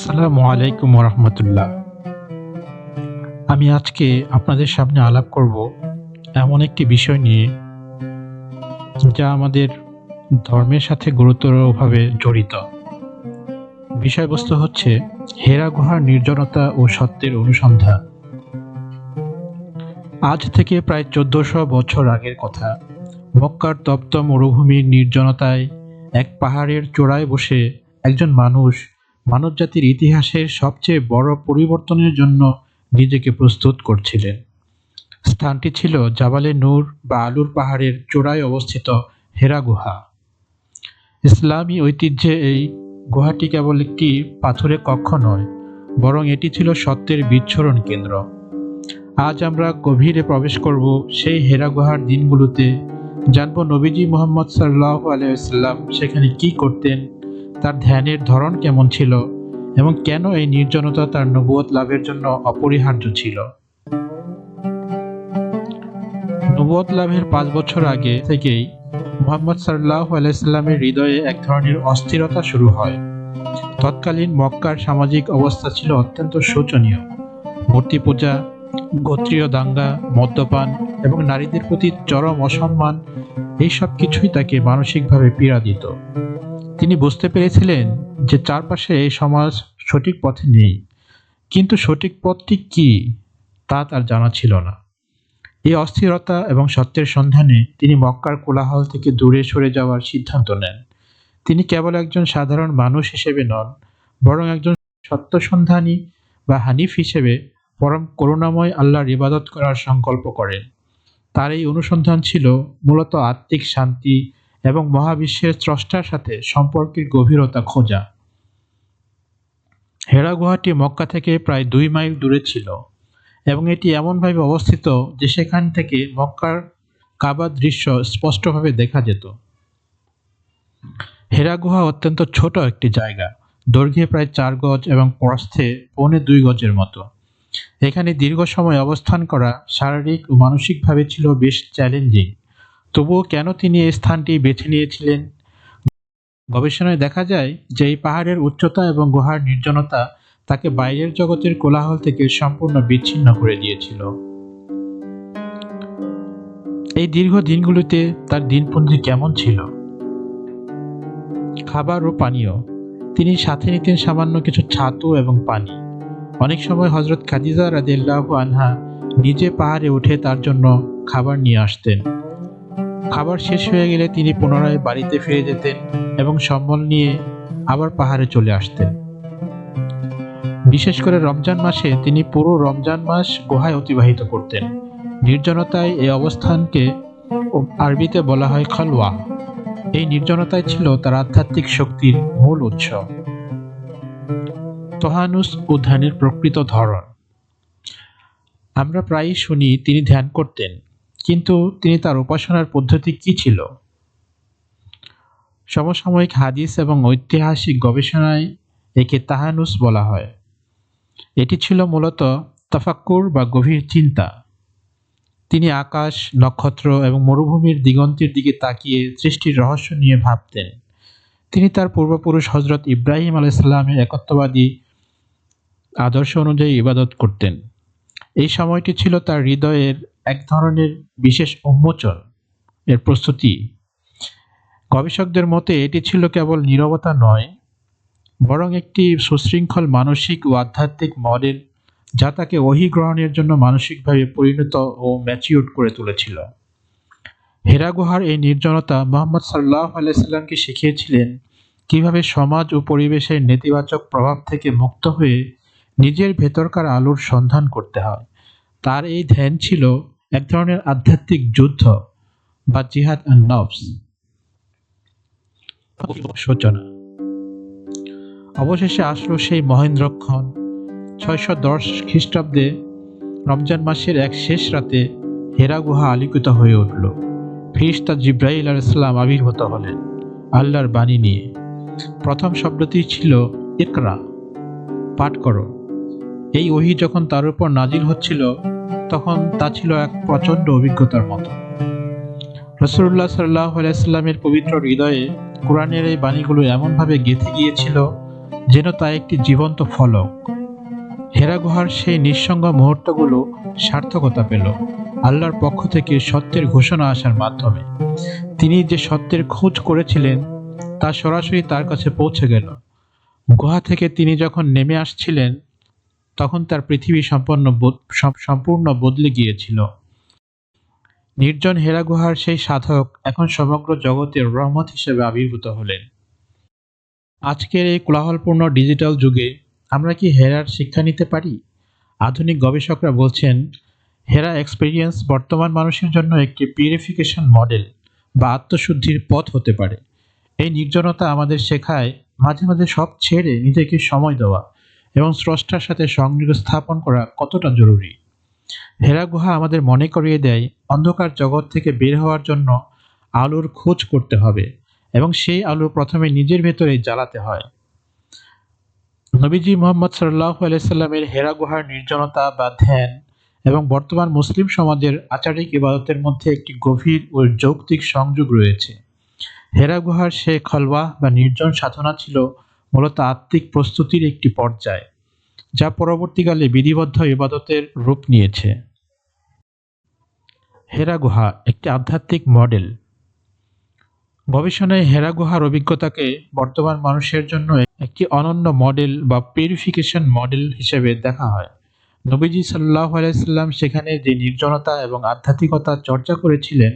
আসসালামু আলাইকুম রহমতুল্লাহ। আমি আজকে আপনাদের সামনে আলাপ করব এমন একটি বিষয় নিয়ে যা আমাদের ধর্মের সাথে গুরুতরভাবে জড়িত। বিষয়বস্তু হচ্ছে হেরা গুহার নির্জনতা ও সত্যের অনুসন্ধান। আজ থেকে প্রায় ১৪০০ বছর আগের কথা। মক্কার তপ্ত মরুভূমির নির্জনতায় এক পাহাড়ের চূড়ায় বসে একজন মানুষ মানবজাতির ইতিহাসের সবচেয়ে বড় পরিবর্তনের জন্য নিজেকে প্রস্তুত করছিলেন। স্থানটি ছিল জাবালে নূর বা আলুর পাহাড়ের চূড়ায় অবস্থিত হেরা গুহা। ইসলামী ঐতিহ্যে এই গুহাটি কেবল একটি পাথুরে কক্ষ নয়, বরং এটি ছিল সত্যের বিচ্ছুরণ কেন্দ্র। আজ আমরা গভীরে প্রবেশ করব সেই হেরা গুহার দিনগুলোতে, জানব নবীজি মুহাম্মদ সাল্লাল্লাহু আলাইহি ওয়াসাল্লাম সেখানে কি করতেন, তার ধ্যানের ধরন কেমন ছিল এবং কেন এই নির্জনতা তার নবুয়ত লাভের জন্য অপরিহার্য ছিল। নবুয়ত লাভের ৫ বছর আগে থেকেই মুহাম্মদ সাল্লাল্লাহু আলাইহি ওয়াসাল্লামের হৃদয়ে এক ধরনের অস্থিরতা শুরু হয়। তৎকালীন মক্কার সামাজিক অবস্থা ছিল অত্যন্ত শোচনীয়। মূর্তি পূজা, গোত্রীয় দাঙ্গা, মদ্যপান এবং নারীদের প্রতি চরম অসম্মান, এইসব কিছুই তাকে মানসিকভাবে পীড়া দিত। তিনি বুঝতে পেরেছিলেন যে চারপাশে এই সমাজ সঠিক পথে নেই, কিন্তু সঠিক পথটি কি তা তার জানা ছিল না। এই অস্থিরতা এবং সত্যের সন্ধানে তিনি মক্কার কোলাহল থেকে দূরে সরে যাওয়ার সিদ্ধান্ত নেন। তিনি কেবল একজন সাধারণ মানুষ হিসেবে নন, বরং একজন সত্যসন্ধানী বা হানিফ হিসেবে পরম করুণাময় আল্লাহর ইবাদত করার সংকল্প করেন। তার এই অনুসন্ধান ছিল মূলত আত্মিক শান্তি এবং মহাবিশ্বের স্রষ্টার সাথে সম্পর্কের গভীরতা খোঁজা। হেরা গুহাটি মক্কা থেকে প্রায় ২ মাইল দূরে ছিল এবং এটি এমনভাবে অবস্থিত যে সেখান থেকে মক্কার কাবার দৃশ্য স্পষ্টভাবে দেখা যেত। হেরা গুহা অত্যন্ত ছোট একটি জায়গা, দৈর্ঘ্যে প্রায় ৪ গজ এবং প্রস্থে ১.৫-২ গজের মতো। এখানে দীর্ঘ সময় অবস্থান করা শারীরিক ও মানসিকভাবে ছিল বেশ চ্যালেঞ্জিং। তবুও কেন তিনি এই স্থানটি বেছে নিয়েছিলেন? গবেষণায় দেখা যায় যে এই পাহাড়ের উচ্চতা এবং গুহার নির্জনতা তাকে বাইরের জগতের কোলাহল থেকে সম্পূর্ণ বিচ্ছিন্ন করে দিয়েছিল। এই দীর্ঘ দিনগুলোতে তার দিনপঞ্জি কেমন ছিল? খাবার ও পানীয়। তিনি সাথে নিতেন সামান্য কিছু ছাতু এবং পানি। অনেক সময় হযরত খাদিজা রাদিয়াল্লাহু আনহা নিজে পাহাড়ে উঠে তার জন্য খাবার নিয়ে আসতেন। খাবার শেষ হয়ে গেলে তিনি পুনরায় বাড়িতে ফিরে যেতেন এবং সম্বল নিয়ে আবার পাহাড়ে চলে আসতেন। বিশেষ করে রমজান মাসে তিনি পুরো রমজান মাস গুহায় অতিবাহিত করতেন। নির্জনতায় এই অবস্থানকে আরবিতে বলা হয় খালওয়া। এই নির্জনতাই ছিল তার আধ্যাত্মিক শক্তির মূল উৎস। তহানুস ও ধ্যানের প্রকৃত ধরন। আমরা প্রায়ই শুনি তিনি ধ্যান করতেন, কিন্তু তিনি তার উপাসনার পদ্ধতি কি ছিল? সমসাময়িক হাদিস এবং ঐতিহাসিক গবেষণায় একে তাহানুস বলা হয়। এটি ছিল মূলত তাফাক্কুর বা গভীর চিন্তা। তিনি আকাশ, নক্ষত্র এবং মরুভূমির দিগন্তের দিকে তাকিয়ে সৃষ্টির রহস্য নিয়ে ভাবতেন। তিনি তার পূর্বপুরুষ হযরত ইব্রাহিম আলাইহিস সালামের একত্ববাদী আদর্শ অনুযায়ী ইবাদত করতেন। এই সময়টি ছিল তার হৃদয়ের এক ধরনের বিশেষ উন্মোচন এর প্রস্তুতি। গবেষকদের মতে এটি ছিল কেবল নীরবতা নয়, বরং একটি সুশৃঙ্খল মানসিক ও আধ্যাত্মিক মডেল, যা তাকে ওহী গ্রহণের জন্য মানসিকভাবে পরিণত ও ম্যাচিউরড করে তুলেছিল। হেরা গুহার এই নির্জনতা মুহাম্মদ সাল্লাল্লাহু আলাইহি সাল্লামকে শিখিয়েছিলেন কিভাবে সমাজ ও পরিবেশের নেতিবাচক প্রভাব থেকে মুক্ত হয়ে নিজের ভেতরকার আলোর সন্ধান করতে হয়। তার এই ধ্যান ছিল এক ধরনের আধ্যাত্মিক যুদ্ধ বা জিহাদ আন নফস। সূচনা। অবশেষে আসলো সেই মহেন্দ্রক্ষণ। ৬১০ খ্রিস্টাব্দে রমজান মাসের এক শেষ রাতে হেরা গুহা আলোকিত হয়ে উঠল। ফেরেশতা জিবরাইল আলাইহিস সালাম আবির্ভূত হলেন আল্লাহর বাণী নিয়ে। প্রথম শব্দটি ছিল ইকরা, পাঠ করো। এই ওহী যখন তার উপর নাজিল হচ্ছিল, তখন তা ছিল এক প্রচণ্ড অভিজ্ঞতার মতো। রাসূলুল্লাহ সাল্লাল্লাহু আলাইহি সাল্লামের পবিত্র হৃদয়ে কোরআনের এই বাণীগুলো এমনভাবে গেঁথে গিয়েছিল যেন তা একটি জীবন্ত ফলক। হেরা গুহার সেই নিঃসঙ্গ মুহূর্তগুলো সার্থকতা পেল আল্লাহর পক্ষ থেকে সত্যের ঘোষণা আসার মাধ্যমে। তিনি যে সত্যের খোঁজ করেছিলেন তা সরাসরি তার কাছে পৌঁছে গেল। গুহা থেকে তিনি যখন নেমে আসছিলেন তখন তার পৃথিবী সম্পূর্ণ বদলে গিয়েছিল। নির্জন হেরা গুহার সেই সাধক এখন সমগ্র জগতের রহমত হিসেবে আবির্ভূত হলেন। আজকের এই কোলাহলপূর্ণ ডিজিটাল যুগে আমরা কি হেরার শিক্ষা নিতে পারি? আধুনিক গবেষকরা বলছেন, হেরা এক্সপেরিয়েন্স বর্তমান মানুষের জন্য একটি পিউরিফিকেশন মডেল বা আত্মশুদ্ধির পথ হতে পারে। এই নির্জনতা আমাদের শেখায় মাঝে মাঝে সব ছেড়ে নিজেকে সময় দেওয়া এবং স্রষ্টার সাথে সংযোগ স্থাপন করা কতটা জরুরি। হেরা গুহা আমাদের মনে করিয়ে দেয়, অন্ধকার জগৎ থেকে বের হওয়ার জন্য আলোর খোঁজ করতে হবে এবং সেই আলো প্রথমে নিজের ভেতরে জ্বালাতে হয়। নবীজি মুহাম্মদ সাল্লাল্লাহু আলাইহি সাল্লামের হেরা গুহার নির্জনতা বা ধ্যান এবং বর্তমান মুসলিম সমাজের আচারিক ইবাদতের মধ্যে একটি গভীর ও যৌক্তিক সংযোগ রয়েছে। হেরা গুহার সে খলওয়া বা নির্জন সাধনা ছিল মূলত আত্মিক প্রস্তুতির একটি পর্যায়, যা পরবর্তীকালে বিধিবদ্ধ ইবাদতের রূপ নিয়েছে। হেরা গুহা একটি আধ্যাত্মিক মডেল। গবেষণায় হেরা গুহার অভিজ্ঞতাকে বর্তমান মানুষের জন্য একটি অনন্য মডেল বা পিউরিফিকেশন মডেল হিসেবে দেখা হয়। নবীজি সাল্লাল্লাহু আলাইহি সাল্লাম সেখানে যে নির্জনতা এবং আধ্যাত্মিকতা চর্চা করেছিলেন,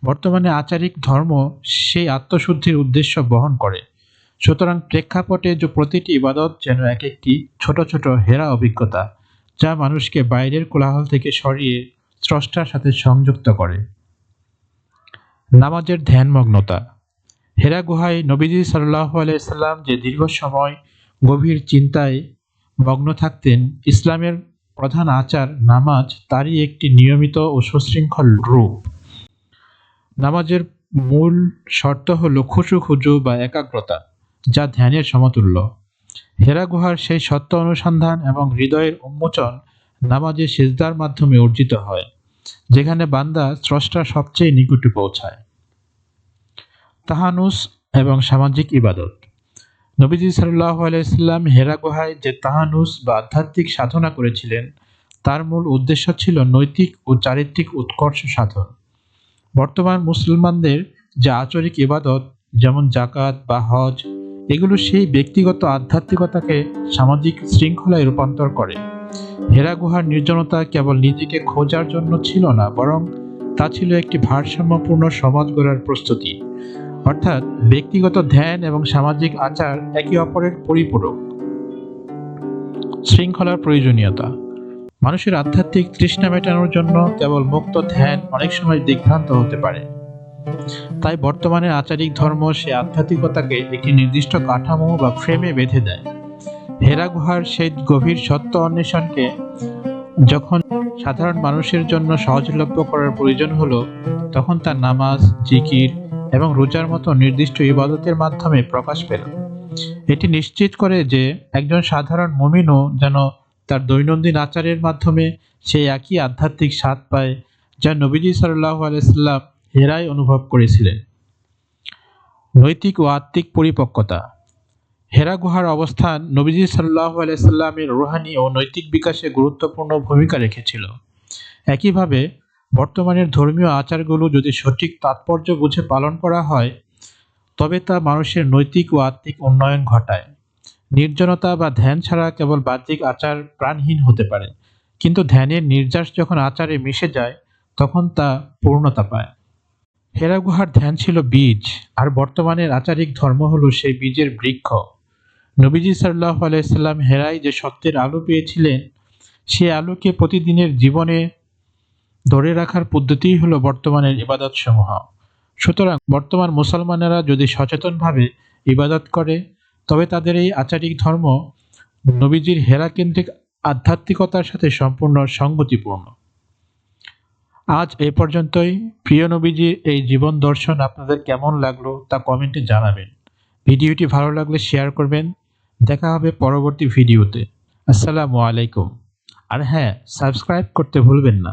বর্তমানে আচারিক ধর্ম সেই আত্মশুদ্ধির উদ্দেশ্য বহন করে। সুতরাং প্রেক্ষাপটে যে প্রতিটি ইবাদত যেন এক একটি ছোট ছোট হেরা অভিজ্ঞতা, যা মানুষকে বাইরের কোলাহল থেকে সরিয়ে স্রষ্টার সাথে সংযুক্ত করে। নামাজের ধ্যানমগ্নতা। হেরা গুহায় নবীজি সাল্লাল্লাহু আলাইহি সাল্লাম যে দীর্ঘ সময় গভীর চিন্তায় মগ্ন থাকতেন, ইসলামের প্রধান আচার নামাজ তারই একটি নিয়মিত ও সুশৃঙ্খল রূপ। নামাজের মূল শর্ত হল খুশু খুজু বা একাগ্রতা, যা ধ্যানের সমতুল্য। হেরা গুহার সেই সত্য অনুসন্ধান এবং হৃদয়ের উন্মোচন নামাজের সিজদার মাধ্যমে অর্জিত হয়, যেখানে বান্দা স্রষ্টার সবচেয়ে নিকটে পৌঁছায়। তাহানুস এবং সামাজিক ইবাদত। নবীজি সাল্লাল্লাহু আলাইহি সাল্লাম হেরা গুহায় যে তাহানুস বা আধ্যাত্মিক সাধনা করেছিলেন, তার মূল উদ্দেশ্য ছিল নৈতিক ও চারিত্রিক উৎকর্ষ সাধন। বর্তমান মুসলমানদের যে আচরিক ইবাদত যেমন জাকাত বা হজ, এগুলো সেই ব্যক্তিগত আধ্যাত্মিকতাকে সামাজিক শৃঙ্খলায় রূপান্তর করে। হেরা গুহার নির্জনতা কেবল নিজেকে খোঁজার জন্য ছিল না, বরং তা ছিল একটি ভারসাম্যপূর্ণ সমাজ গড়ার প্রস্তুতি। অর্থাৎ ব্যক্তিগত ধ্যান এবং সামাজিক আচার একে অপরের পরিপূরক। শৃঙ্খলার প্রয়োজনীয়তা। মানুষের আধ্যাত্মিক তৃষ্ণা মেটানোর জন্য কেবল মুক্ত ধ্যান অনেক সময় দিগ্ভ্রান্ত হতে পারে। তাই বর্তমানে আচারিক ধর্ম সে আধ্যাত্মিকতাকে একটি নির্দিষ্ট কাঠামো বা ফ্রেমে বেঁধে দেয়। হেরা গুহার সেই গভীর সত্য অন্বেষণকে যখন সাধারণ মানুষের জন্য সহজলভ্য করার প্রয়োজন হলো, তখন তার নামাজ, জিকির এবং রোজার মতো নির্দিষ্ট ইবাদতের মাধ্যমে প্রকাশ পেল। এটি নিশ্চিত করে যে একজন সাধারণ মুমিনও যেন তার দৈনন্দিন আচারের মাধ্যমে সেই একই আধ্যাত্মিক স্বাদ পায়, যা নবীজি সাল্লাল্লাহু আলাইহি সাল্লাম হেরায় অনুভব করেছিলেন। নৈতিক ও আত্মিক পরিপক্কতা। হেরা গুহার অবস্থান নবীজি সাল্লাল্লাহু আলাইহি সাল্লামের রুহানি ও নৈতিক বিকাশে গুরুত্বপূর্ণ ভূমিকা রেখেছিল। একইভাবে বর্তমানের ধর্মীয় আচারগুলো যদি সঠিক তাৎপর্য বুঝে পালন করা হয়, তবে তা মানুষের নৈতিক ও আত্মিক উন্নয়ন ঘটায়। নির্জনতা বা ধ্যান ছাড়া কেবল বাহ্যিক আচার প্রাণহীন হতে পারে, কিন্তু ধ্যানের নির্যাস যখন আচারে মিশে যায়, তখন তা পূর্ণতা পায়। হেরা গুহার ধ্যান ছিল বীজ, আর বর্তমানের আচারিক ধর্ম হলো সেই বীজের বৃক্ষ। নবীজি সাল্লাল্লাহু আলাইহি সাল্লাম হেরায় যে সত্যের আলো পেয়েছিলেন, সে আলোকে প্রতিদিনের জীবনে ধরে রাখার পদ্ধতিই হলো বর্তমানের ইবাদতসমূহ। সুতরাং বর্তমান মুসলমানেরা যদি সচেতনভাবে ইবাদত করে, তবে তাদের এই আচারিক ধর্ম নবীজির হেরা কেন্দ্রিক আধ্যাত্মিকতার সাথে সম্পূর্ণ সঙ্গতিপূর্ণ। আজ এ পর্যন্তই। প্রিয় নবীজির এই জীবন দর্শন আপনাদের কেমন লাগলো তা কমেন্টে জানাবেন। ভিডিওটি ভালো লাগলে শেয়ার করবেন। দেখা হবে পরবর্তী ভিডিওতে। আসসালামু আলাইকুম। আর হ্যাঁ, সাবস্ক্রাইব করতে ভুলবেন না।